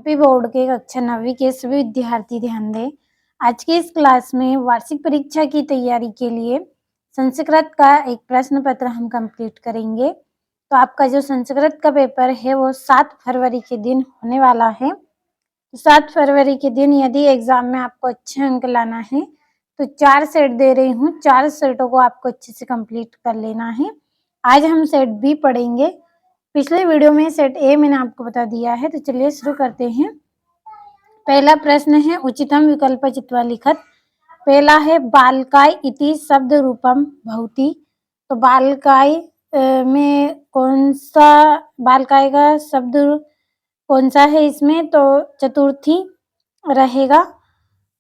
MP board के कक्षा 9वीं के सभी विद्यार्थी ध्यान दें। आज की इस क्लास में वार्षिक परीक्षा की तैयारी के लिए संस्कृत का एक प्रश्न पत्र हम कंप्लीट करेंगे। तो आपका जो संस्कृत का पेपर है वो 7 फरवरी के दिन होने वाला है। तो 7 फरवरी के दिन यदि एग्जाम में आपको अच्छे अंक लाना है तो 4 सेट दे रही हूँ, 4 सेटों को आपको अच्छे से कंप्लीट कर लेना है। आज हम सेट बी पढ़ेंगे। पिछले वीडियो में सेट ए मैंने आपको बता दिया है। तो चलिए शुरू करते हैं। पहला प्रश्न है उचितम विकल्प चित्वा लिखत। पहला है बालकाय इति शब्द रूपम भवति। तो बालकाय में कौन सा बालकाय का शब्द कौन सा है इसमें? तो चतुर्थी रहेगा।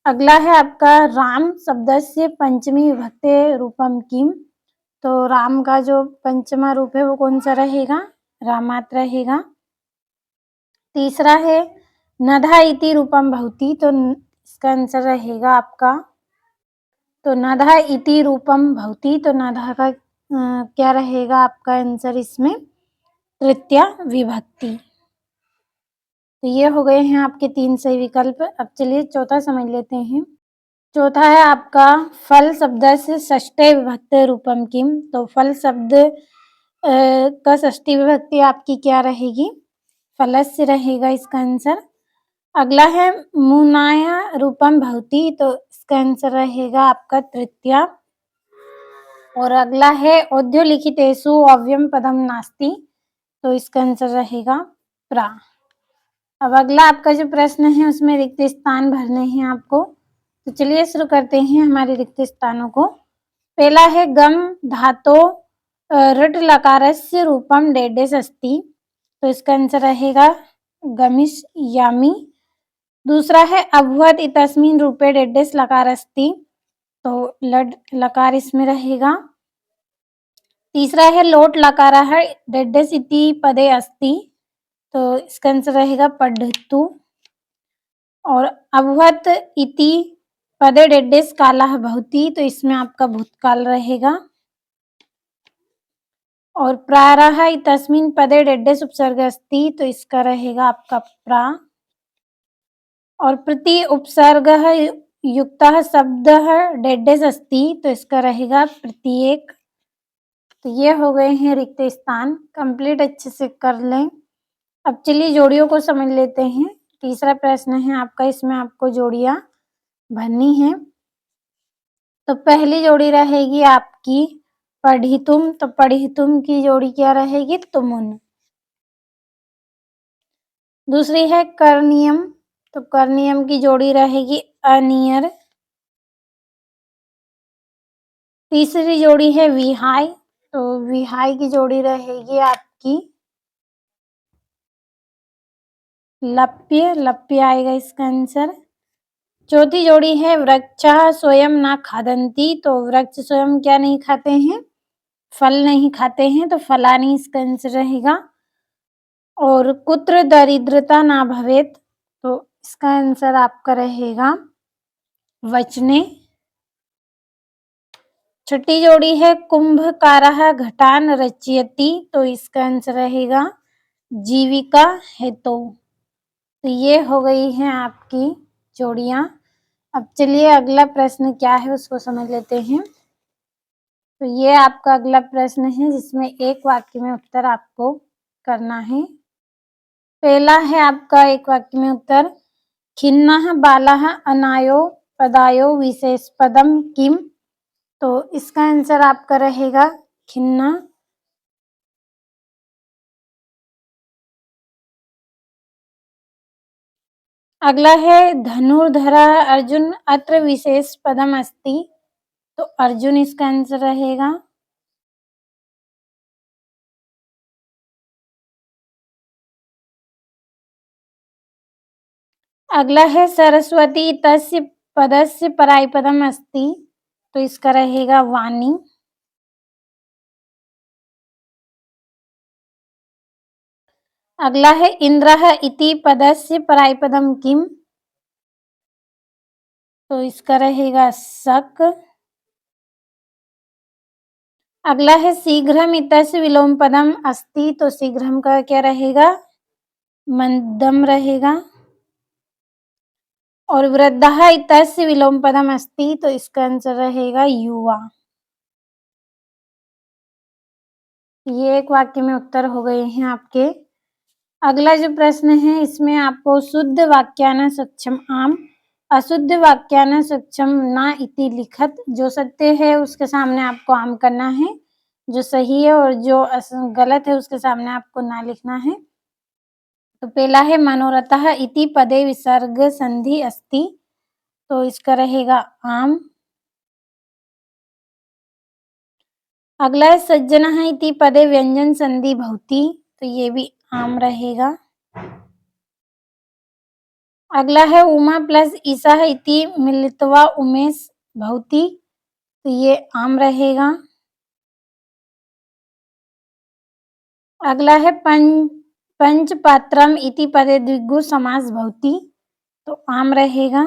अगला है आपका राम शब्दस्य पंचमी विभक्ते रूपम किम। तो राम का जो पंचमा रूप है वो कौन सा रहेगा? रामात रहेगा। तीसरा है नधा इति रूपम भवति। तो इसका आंसर रहेगा आपका तो नधा इति रूपम भवति। तो नधा का क्या रहेगा आपका आंसर इसमें? तृतीया विभक्ति। तो ये हो गए हैं आपके 3 सही विकल्प। अब चलिए चौथा समझ लेते हैं। चौथा है आपका फल शब्द से षष्ठे विभक्ते रूपम किम। तो फल शब्द का षष्ठी विभक्ति आपकी क्या रहेगी? फलस्य रहेगा इसका आंसर। अगला है मुनाया रूपम भवति। तो इसका आंसर रहेगा आपका तृतीया। और अगला है औद्योलिखितेषु अव्ययम पदम नास्ति। तो इसका आंसर रहेगा प्रा। अब अगला आपका जो प्रश्न है उसमें रिक्त स्थान भरने हैं आपको। तो चलिए शुरू करते हैं हमारे रिक्त स्थानों को। पहला है गम धातो रट लकारस्य रूपम डेडेस अस्ति। तो इसका आंसर रहेगा गमिश यामी। दूसरा है अभवत इतस्मिन रूपे डेडेस लकार अस्ति। तो लड लकार इसमें रहेगा। तीसरा है लोट लकार है डेडेस इति पदे अस्ति। तो इसका आंसर रहेगा पढ़तु। और अभवत इति पदे डेडेस कालः भवति। तो इसमें आपका भूतकाल रहेगा। और प्रारः तस्मिन् पदे डेडेस उपसर्ग अस्ति। तो इसका रहेगा आपका प्रा। और प्रति उपसर्ग युक्तः शब्दः डेडेस अस्ति। तो इसका रहेगा प्रत्येक। तो ये हो गए हैं रिक्त स्थान। कंप्लीट अच्छे से कर लें। अब चलिए जोड़ियों को समझ लेते हैं। तीसरा प्रश्न है आपका, इसमें आपको जोड़ियां भरनी है। तो पहली जोड़ी रहेगी आपकी पढ़ितुम। तो पढ़ितुम की जोड़ी क्या रहेगी? तुमुन। दूसरी है करनियम। तो करनियम की जोड़ी रहेगी अनियर। तीसरी जोड़ी है विहाय। तो विहाय की जोड़ी रहेगी आपकी लप्य। लप्य आएगा इसका आंसर। चौथी जोड़ी है वृक्षः स्वयं न खादन्ति। तो वृक्ष स्वयं क्या नहीं खाते हैं? फल नहीं खाते हैं। तो फलानी इसका आंसर रहेगा। और कुत्र दरिद्रता ना भवेत। तो इसका आंसर आपका रहेगा वचने। छठी जोड़ी है कुंभकारः घटान रचयति। तो इसका आंसर रहेगा जीविका हेतु। तो ये हो गई हैं आपकी जोड़ियां। अब चलिए अगला प्रश्न क्या है उसको समझ लेते हैं। तो ये आपका अगला प्रश्न है जिसमें एक वाक्य में उत्तर आपको करना है। पहला है आपका एक वाक्य में उत्तर खिन्नः बालः अनायो पदायो विशेष पदम किम। तो इसका आंसर आपका रहेगा खिन्ना। अगला है धनुर्धरा अर्जुन अत्र विशेष पदम अस्ति। तो अर्जुन इसका आंसर रहेगा। अगला है सरस्वती तस्य पदस्य परायपदम अस्ति। तो इसका रहेगा वाणी। अगला है इंद्रः इति पदस्य परायपदम किम। तो इसका रहेगा शक। अगला है शीघ्रम इतस्य विलोम पदम अस्ति। तो शीघ्रम का क्या रहेगा? मंदम रहेगा। और वृद्धः इत्यस्य विलोम पदम अस्ति, तो इसका आंसर रहेगा युवा। ये एक वाक्य में उत्तर हो गए हैं आपके। अगला जो प्रश्न है इसमें आपको शुद्ध वाक्यान सक्षम आम, अशुद्ध वाक्यान सक्षम न इति लिखत। जो सत्य है उसके सामने आपको आम करना है, जो सही है और जो गलत है उसके सामने आपको ना लिखना है। तो पहला है मनोरथः इति पदे विसर्ग संधि अस्ति, तो इसका रहेगा आम। अगला है सज्जनः इति पदे व्यंजन संधि भवति, तो ये भी आम रहेगा। अगला है उमा प्लस ईसा इति मिलित्वा उमेश भवति, तो ये आम रहेगा। अगला है पंच पात्रम इति पदे द्विगु समास भवति, तो आम रहेगा।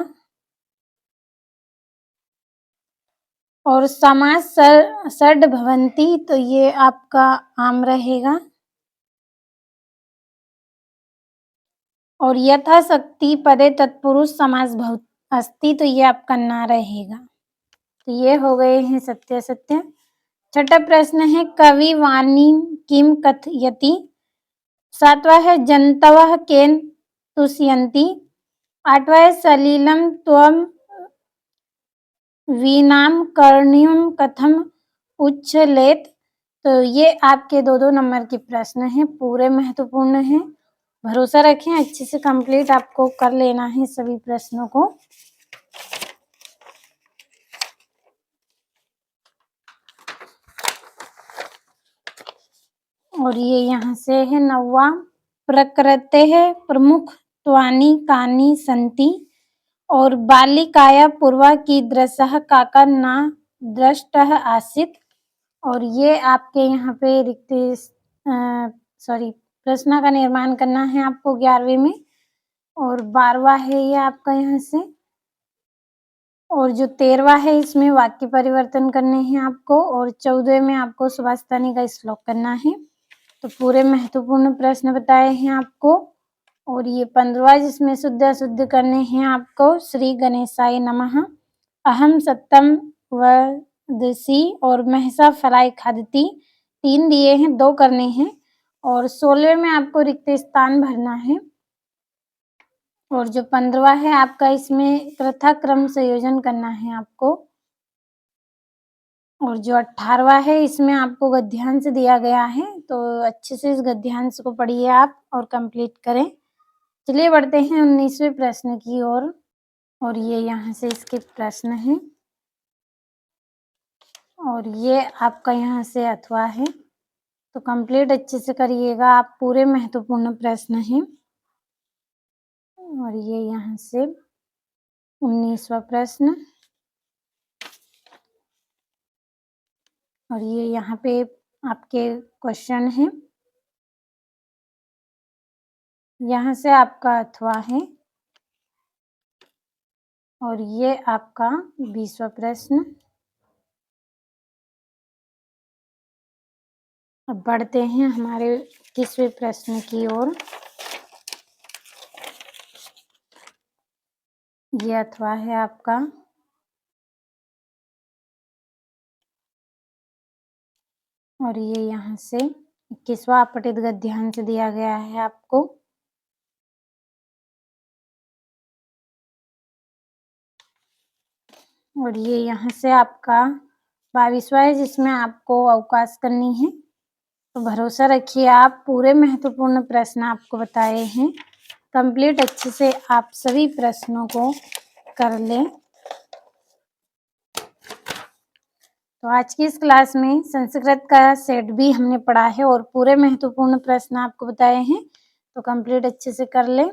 और समास षड भवन्ति, तो ये आपका आम रहेगा। और यथाशक्ति पदे तत्पुरुष समास अस्ति, तो ये आपका ना रहेगा। तो ये हो गए हैं सत्य सत्य। छठा प्रश्न है कवि वाणी किम कथयति। सातवां है जंतवः केन तुष्यन्ति। आठवां है सलिलं त्वं वीणां कर्णिं कथम उच्छलेत। तो ये आपके 2-2 नंबर के प्रश्न हैं, पूरे महत्वपूर्ण हैं। भरोसा रखें, अच्छे से कंप्लीट आपको कर लेना है सभी प्रश्नों को। और ये यहाँ से है 9वां प्रकृतेः प्रमुखत्वानि कानि सन्ति। और बालिकाया पूर्वा कीदृशः काका न दृष्टः आसीत्। और ये आपके यहाँ पे प्रश्न का निर्माण करना है आपको 11वीं में। और 12वां है ये आपका यहाँ से। और जो 13वां है इसमें वाक्य परिवर्तन करने हैं आपको। और 14वें में आपको सुभाषितानी का श्लोक करना है। तो पूरे महत्वपूर्ण प्रश्न बताए हैं आपको। और ये 15वां जिसमें शुद्ध अशुद्ध करने हैं आपको। श्री गणेशाय नमः, अहम सत्यम वदसि और महसा फलाय खादति, 3 दिए हैं, 2 करने हैं। और 16वें में आपको रिक्त स्थान भरना है। और जो 15वां है आपका इसमें यथाक्रम संयोजन करना है आपको। और जो 18वां है इसमें आपको गद्यांश दिया गया है, तो अच्छे से इस गद्यांश को पढ़िए आप और कंप्लीट करें। चलिए बढ़ते हैं 19वें प्रश्न की ओर। और ये यहाँ से इसके प्रश्न हैं। और ये आपका यहाँ से अथवा है, तो कंप्लीट अच्छे से करिएगा आप, पूरे महत्वपूर्ण प्रश्न हैं। और ये यहाँ से 19वां प्रश्न। और ये यहाँ पे आपके क्वेश्चन हैं। यहाँ से आपका अथवा है। और ये आपका 20वां प्रश्न। अब बढ़ते हैं हमारे 21वें प्रश्न की ओर। ये अथवा है आपका। और ये यहाँ से 21वां अपठित गद्यांश दिया गया है आपको। और ये यहाँ से आपका 22वां है जिसमें आपको अवकाश करनी है। तो भरोसा रखिए आप, पूरे महत्वपूर्ण प्रश्न आपको बताए हैं। कंप्लीट अच्छे से आप सभी प्रश्नों को कर लें। तो आज की इस क्लास में संस्कृत का सेट भी हमने पढ़ा है और पूरे महत्वपूर्ण प्रश्न आपको बताए हैं। तो कंप्लीट अच्छे से कर लें।